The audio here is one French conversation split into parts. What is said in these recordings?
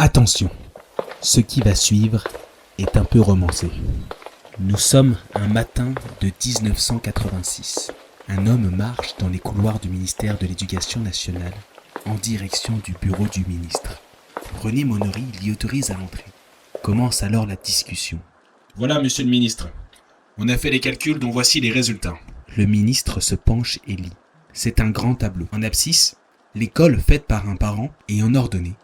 Attention, ce qui va suivre est un peu romancé. Nous sommes un matin de 1986. Un homme marche dans les couloirs du ministère de l'Éducation nationale en direction du bureau du ministre. René Monory l'y autorise à entrer. Commence alors la discussion. Voilà, monsieur le ministre. On a fait les calculs dont voici les résultats. Le ministre se penche et lit. C'est un grand tableau. En abscisse, l'école faite par un parent ayant ordonné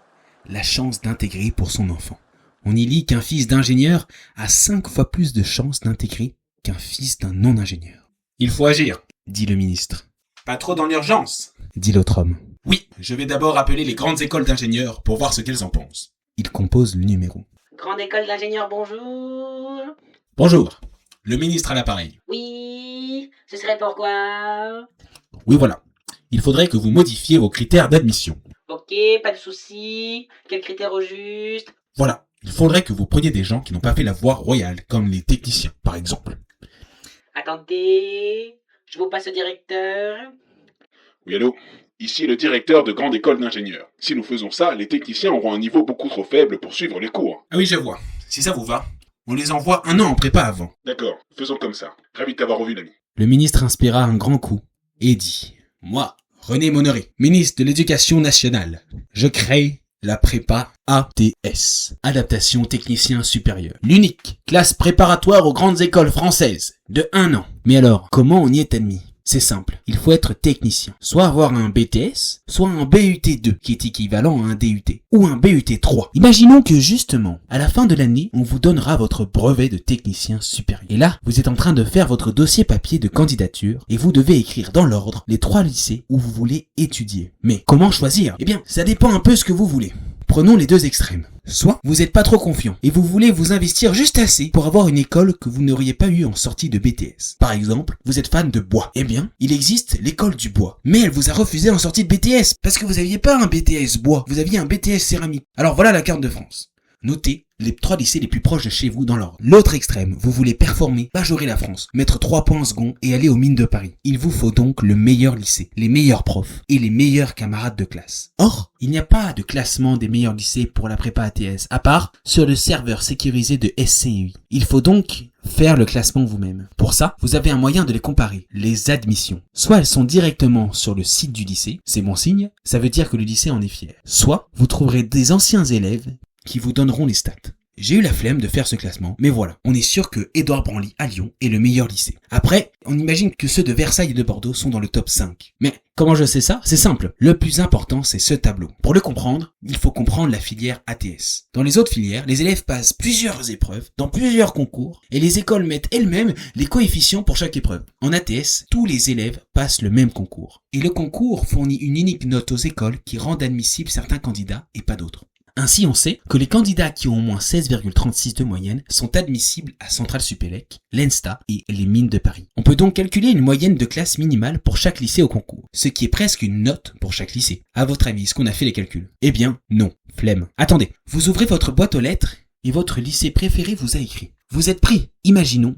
la chance d'intégrer pour son enfant. On y lit qu'un fils d'ingénieur a 5 fois plus de chances d'intégrer qu'un fils d'un non-ingénieur. Il faut agir, dit le ministre. Pas trop dans l'urgence, dit l'autre homme. Oui, je vais d'abord appeler les grandes écoles d'ingénieurs pour voir ce qu'elles en pensent. Il compose le numéro. Grande école d'ingénieurs, bonjour. Bonjour, le ministre à l'appareil. Oui, ce serait pourquoi? Oui, voilà. Il faudrait que vous modifiez vos critères d'admission. Ok, pas de soucis. Quels critères au juste? Voilà. Il faudrait que vous preniez des gens qui n'ont pas fait la voie royale, comme les techniciens, par exemple. Attendez, je vous passe au directeur. Oui, allô? Ici le directeur de grande école d'ingénieurs. Si nous faisons ça, les techniciens auront un niveau beaucoup trop faible pour suivre les cours. Ah oui, je vois. Si ça vous va, on les envoie 1 an en prépa avant. D'accord, faisons comme ça. Ravi de t'avoir revu, l'ami. Le ministre inspira un grand coup et dit « Moi, René Monory, ministre de l'Éducation nationale, je crée la prépa ATS, Adaptation Technicien Supérieur. L'unique classe préparatoire aux grandes écoles françaises de 1 an. Mais alors, comment on y est admis ? C'est simple, il faut être technicien, soit avoir un BTS, soit un BUT2, qui est équivalent à un DUT, ou un BUT3. Imaginons que justement, à la fin de l'année, on vous donnera votre brevet de technicien supérieur. Et là, vous êtes en train de faire votre dossier papier de candidature, et vous devez écrire dans l'ordre les 3 lycées où vous voulez étudier. Mais comment choisir ? Eh bien, ça dépend un peu ce que vous voulez. Prenons les 2 extrêmes. Soit vous n'êtes pas trop confiant et vous voulez vous investir juste assez pour avoir une école que vous n'auriez pas eue en sortie de BTS. Par exemple, vous êtes fan de bois. Eh bien, il existe l'école du bois. Mais elle vous a refusé en sortie de BTS parce que vous n'aviez pas un BTS bois, vous aviez un BTS céramique. Alors voilà la carte de France. Notez les 3 lycées les plus proches de chez vous dans l'ordre. L'autre extrême, vous voulez performer, majorer la France, mettre 3 points en second et aller aux mines de Paris. Il vous faut donc le meilleur lycée, les meilleurs profs et les meilleurs camarades de classe. Or, il n'y a pas de classement des meilleurs lycées pour la prépa ATS, à part sur le serveur sécurisé de SCI. Il faut donc faire le classement vous-même. Pour ça, vous avez un moyen de les comparer, les admissions. Soit elles sont directement sur le site du lycée, c'est bon signe, ça veut dire que le lycée en est fier. Soit vous trouverez des anciens élèves qui vous donneront les stats. J'ai eu la flemme de faire ce classement, mais voilà, on est sûr que Édouard Branly à Lyon est le meilleur lycée. Après, on imagine que ceux de Versailles et de Bordeaux sont dans le top 5. Mais comment je sais ça ? C'est simple, le plus important c'est ce tableau. Pour le comprendre, il faut comprendre la filière ATS. Dans les autres filières, les élèves passent plusieurs épreuves, dans plusieurs concours, et les écoles mettent elles-mêmes les coefficients pour chaque épreuve. En ATS, tous les élèves passent le même concours. Et le concours fournit une unique note aux écoles qui rendent admissibles certains candidats et pas d'autres. Ainsi, on sait que les candidats qui ont au moins 16,36 de moyenne sont admissibles à Centrale Supélec, l'ENSTA et les mines de Paris. On peut donc calculer une moyenne de classe minimale pour chaque lycée au concours, ce qui est presque une note pour chaque lycée. À votre avis, est-ce qu'on a fait les calculs ? Eh bien, non. Flemme. Attendez, vous ouvrez votre boîte aux lettres et votre lycée préféré vous a écrit. Vous êtes pris. Imaginons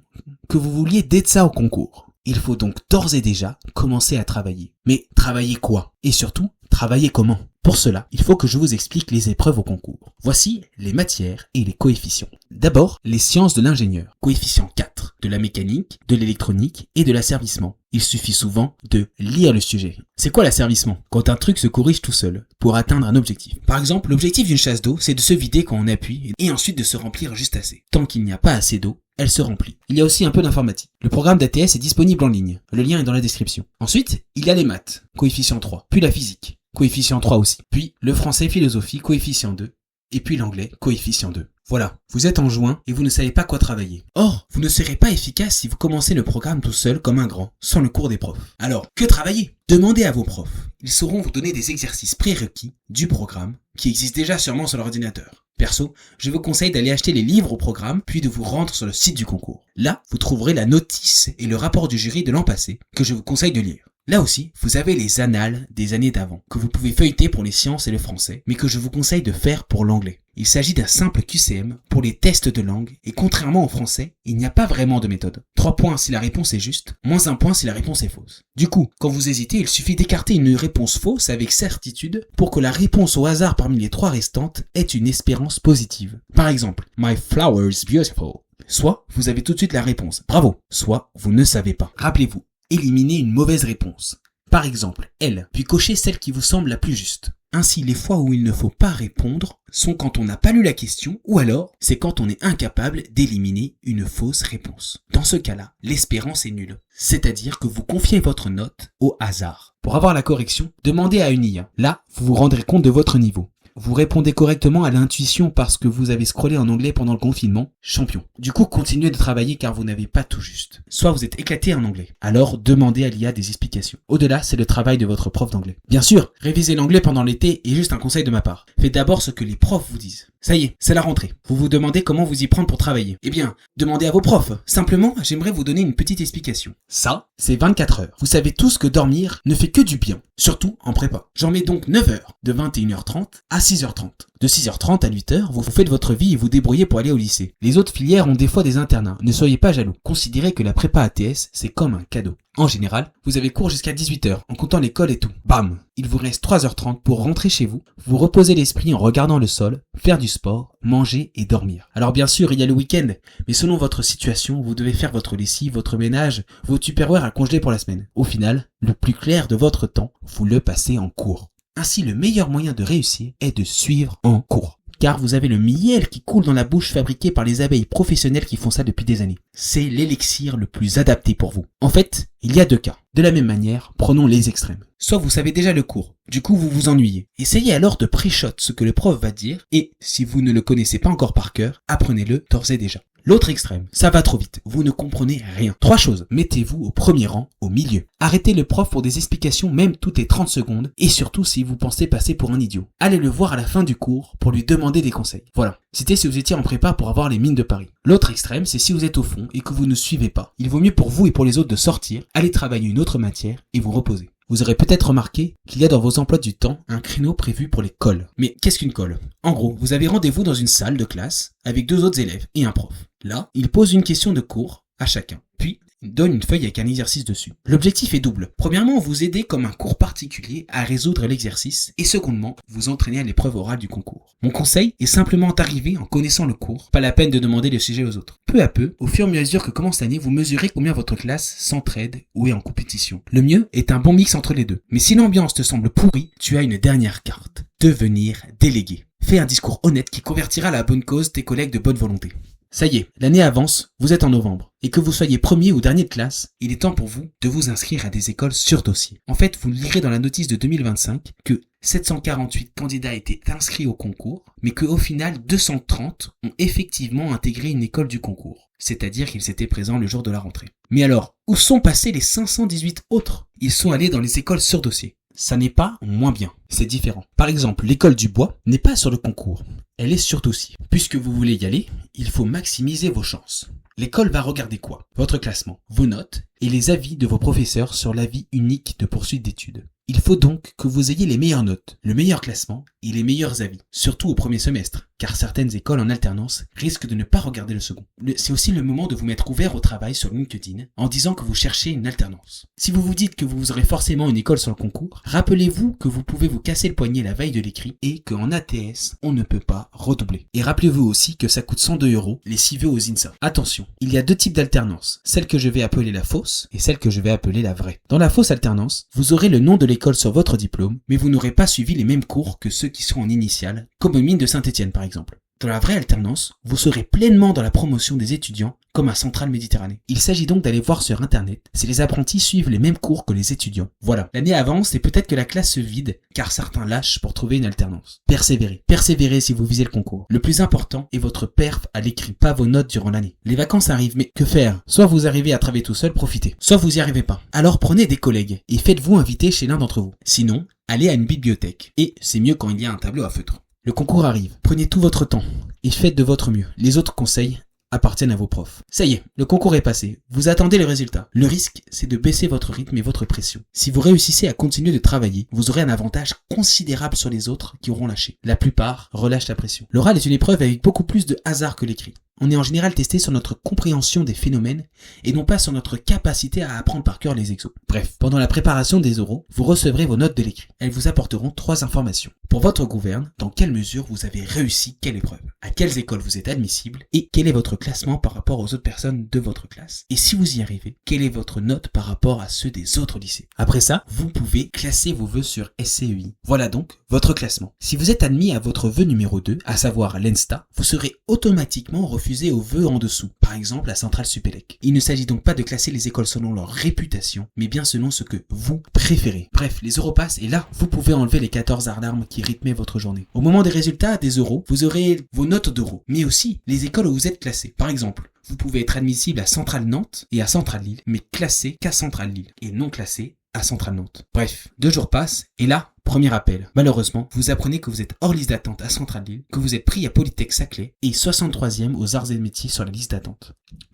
que vous vouliez DETSA au concours. Il faut donc d'ores et déjà commencer à travailler. Mais travailler quoi ? Et surtout, travailler comment ? Pour cela, il faut que je vous explique les épreuves au concours. Voici les matières et les coefficients. D'abord, les sciences de l'ingénieur. Coefficient 4, de la mécanique, de l'électronique et de l'asservissement. Il suffit souvent de lire le sujet. C'est quoi l'asservissement ? Quand un truc se corrige tout seul pour atteindre un objectif. Par exemple, l'objectif d'une chasse d'eau, c'est de se vider quand on appuie et ensuite de se remplir juste assez. Tant qu'il n'y a pas assez d'eau, elle se remplit. Il y a aussi un peu d'informatique. Le programme d'ATS est disponible en ligne. Le lien est dans la description. Ensuite, il y a les maths, coefficient 3, puis la physique, coefficient 3 aussi, puis le français philosophie, coefficient 2, et puis l'anglais, coefficient 2. Voilà, vous êtes en juin et vous ne savez pas quoi travailler. Or, vous ne serez pas efficace si vous commencez le programme tout seul comme un grand, sans le cours des profs. Alors, que travailler ? Demandez à vos profs. Ils sauront vous donner des exercices prérequis du programme qui existent déjà sûrement sur l'ordinateur. Perso, je vous conseille d'aller acheter les livres au programme, puis de vous rendre sur le site du concours. Là, vous trouverez la notice et le rapport du jury de l'an passé, que je vous conseille de lire. Là aussi, vous avez les annales des années d'avant, que vous pouvez feuilleter pour les sciences et le français, mais que je vous conseille de faire pour l'anglais. Il s'agit d'un simple QCM pour les tests de langue et contrairement au français, il n'y a pas vraiment de méthode. 3 points si la réponse est juste, moins 1 point si la réponse est fausse. Du coup, quand vous hésitez, il suffit d'écarter une réponse fausse avec certitude pour que la réponse au hasard parmi les 3 restantes ait une espérance positive. Par exemple, My flower is beautiful. Soit vous avez tout de suite la réponse, bravo, soit vous ne savez pas. Rappelez-vous, éliminez une mauvaise réponse. Par exemple, elle, puis cochez celle qui vous semble la plus juste. Ainsi, les fois où il ne faut pas répondre sont quand on n'a pas lu la question ou alors c'est quand on est incapable d'éliminer une fausse réponse. Dans ce cas-là, l'espérance est nulle. C'est-à-dire que vous confiez votre note au hasard. Pour avoir la correction, demandez à une IA. Là, vous vous rendrez compte de votre niveau. Vous répondez correctement à l'intuition parce que vous avez scrollé en anglais pendant le confinement, champion. Du coup, continuez de travailler car vous n'avez pas tout juste. Soit vous êtes éclaté en anglais, alors demandez à l'IA des explications. Au-delà, c'est le travail de votre prof d'anglais. Bien sûr, réviser l'anglais pendant l'été est juste un conseil de ma part. Faites d'abord ce que les profs vous disent. Ça y est, c'est la rentrée. Vous vous demandez comment vous y prendre pour travailler. Eh bien, demandez à vos profs. Simplement, j'aimerais vous donner une petite explication. Ça, c'est 24 heures. Vous savez tous que dormir ne fait que du bien. Surtout en prépa. J'en mets donc 9 heures, de 21h30 à 6h30. De 6h30 à 8h, vous faites votre vie et vous débrouillez pour aller au lycée. Les autres filières ont des fois des internats. Ne soyez pas jaloux. Considérez que la prépa ATS, c'est comme un cadeau. En général, vous avez cours jusqu'à 18h, en comptant l'école et tout. Bam! Il vous reste 3h30 pour rentrer chez vous, vous reposer l'esprit en regardant le sol, faire du sport, manger et dormir. Alors bien sûr, il y a le week-end, mais selon votre situation, vous devez faire votre lessive, votre ménage, vos tupperwares à congeler pour la semaine. Au final, le plus clair de votre temps, vous le passez en cours. Ainsi, le meilleur moyen de réussir est de suivre en cours. Car vous avez le miel qui coule dans la bouche fabriqué par les abeilles professionnelles qui font ça depuis des années. C'est l'élixir le plus adapté pour vous. En fait, il y a 2 cas. De la même manière, prenons les extrêmes. Soit vous savez déjà le cours, du coup vous vous ennuyez. Essayez alors de pré-shot ce que le prof va dire et, si vous ne le connaissez pas encore par cœur, apprenez-le d'ores et déjà. L'autre extrême, ça va trop vite, vous ne comprenez rien. 3 choses, mettez-vous au premier rang, au milieu. Arrêtez le prof pour des explications même toutes les 30 secondes et surtout si vous pensez passer pour un idiot. Allez le voir à la fin du cours pour lui demander des conseils. Voilà, c'était si vous étiez en prépa pour avoir les mines de Paris. L'autre extrême, c'est si vous êtes au fond et que vous ne suivez pas. Il vaut mieux pour vous et pour les autres de sortir, aller travailler une autre matière et vous reposer. Vous aurez peut-être remarqué qu'il y a dans vos emplois du temps un créneau prévu pour les cols. Mais qu'est-ce qu'une colle ? En gros, vous avez rendez-vous dans une salle de classe avec 2 autres élèves et un prof. Là, il pose une question de cours à chacun. Puis, il donne une feuille avec un exercice dessus. L'objectif est double. Premièrement, vous aider comme un cours particulier à résoudre l'exercice et secondement, vous entraîner à l'épreuve orale du concours. Mon conseil est simplement d'arriver en connaissant le cours, pas la peine de demander le sujet aux autres. Peu à peu, au fur et à mesure que commence l'année, vous mesurez combien votre classe s'entraide ou est en compétition. Le mieux est un bon mix entre les deux. Mais si l'ambiance te semble pourrie, tu as une dernière carte. Devenir délégué. Fais un discours honnête qui convertira à la bonne cause tes collègues de bonne volonté. Ça y est, l'année avance, vous êtes en novembre. Et que vous soyez premier ou dernier de classe, il est temps pour vous de vous inscrire à des écoles sur dossier. En fait, vous lirez dans la notice de 2025 que 748 candidats étaient inscrits au concours, mais qu'au final, 230 ont effectivement intégré une école du concours. C'est-à-dire qu'ils étaient présents le jour de la rentrée. Mais alors, où sont passés les 518 autres ? Ils sont allés dans les écoles sur dossier. Ça n'est pas moins bien, c'est différent. Par exemple, l'école du bois n'est pas sur le concours, elle est sur dossier. Puisque vous voulez y aller, il faut maximiser vos chances. L'école va regarder quoi ? Votre classement, vos notes et les avis de vos professeurs sur l'avis unique de poursuite d'études. Il faut donc que vous ayez les meilleures notes, le meilleur classement et les meilleurs avis, surtout au premier semestre, car certaines écoles en alternance risquent de ne pas regarder le second. C'est aussi le moment de vous mettre ouvert au travail sur LinkedIn en disant que vous cherchez une alternance. Si vous vous dites que vous aurez forcément une école sur le concours, rappelez-vous que vous pouvez vous casser le poignet la veille de l'écrit et qu'en ATS, on ne peut pas redoubler. Et rappelez-vous aussi que ça coûte 102 € les 6 vœux aux INSA. Attention, il y a 2 types d'alternance, celle que je vais appeler la fausse et celle que je vais appeler la vraie. Dans la fausse alternance, vous aurez le nom de l'école sur votre diplôme, mais vous n'aurez pas suivi les mêmes cours que ceux qui sont en initiale, comme aux mines de Saint-Étienne par exemple. Dans la vraie alternance, vous serez pleinement dans la promotion des étudiants, comme à Centrale Méditerranée. Il s'agit donc d'aller voir sur internet si les apprentis suivent les mêmes cours que les étudiants. Voilà, l'année avance et peut-être que la classe se vide, car certains lâchent pour trouver une alternance. Persévérez. Persévérez si vous visez le concours. Le plus important est votre perf à l'écrit, pas vos notes durant l'année. Les vacances arrivent, mais que faire ? Soit vous arrivez à travailler tout seul, profitez. Soit vous y arrivez pas. Alors prenez des collègues et faites-vous inviter chez l'un d'entre vous. Sinon, allez à une bibliothèque. Et c'est mieux quand il y a un tableau à feutre. Le concours arrive. Prenez tout votre temps et faites de votre mieux. Les autres conseils, appartiennent à vos profs. Ça y est, le concours est passé. Vous attendez les résultats. Le risque, c'est de baisser votre rythme et votre pression. Si vous réussissez à continuer de travailler, vous aurez un avantage considérable sur les autres qui auront lâché. La plupart relâchent la pression. L'oral est une épreuve avec beaucoup plus de hasard que l'écrit. On est en général testé sur notre compréhension des phénomènes et non pas sur notre capacité à apprendre par cœur les exos. Bref, pendant la préparation des oraux, vous recevrez vos notes de l'écrit. Elles vous apporteront 3 informations. Pour votre gouverne, dans quelle mesure vous avez réussi quelle épreuve, à quelles écoles vous êtes admissible et quel est votre classement par rapport aux autres personnes de votre classe. Et si vous y arrivez, quelle est votre note par rapport à ceux des autres lycées. Après ça, vous pouvez classer vos vœux sur SCEI. Voilà donc votre classement. Si vous êtes admis à votre vœu numéro 2, à savoir l'ENSTA, vous serez automatiquement refusé aux vœux en dessous, par exemple la centrale Supélec. Il ne s'agit donc pas de classer les écoles selon leur réputation, mais bien selon ce que vous préférez. Bref, les Europass, et là, vous pouvez enlever les 14 alarmes qui rythmaient votre journée. Au moment des résultats des euros, vous aurez vos notes d'euros, mais aussi les écoles où vous êtes classé. Par exemple, vous pouvez être admissible à Centrale Nantes et à Centrale Lille, mais classé qu'à Centrale Lille, et non classé à Centrale Nantes. Bref, 2 jours passent, et là, premier appel. Malheureusement, vous apprenez que vous êtes hors liste d'attente à Centrale Lille, que vous êtes pris à Polytech Saclay et 63e aux arts et métiers sur la liste d'attente.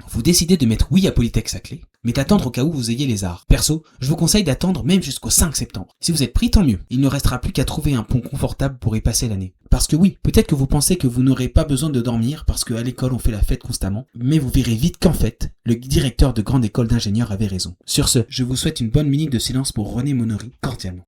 Vous décidez de mettre oui à Polytech Saclay, mais d'attendre au cas où vous ayez les arts. Perso, je vous conseille d'attendre même jusqu'au 5 septembre. Si vous êtes pris, tant mieux. Il ne restera plus qu'à trouver un pont confortable pour y passer l'année. Parce que oui, peut-être que vous pensez que vous n'aurez pas besoin de dormir parce qu'à l'école on fait la fête constamment, mais vous verrez vite qu'en fait, le directeur de grande école d'ingénieurs avait raison. Sur ce, je vous souhaite une bonne minute de silence pour René Monery, cordialement.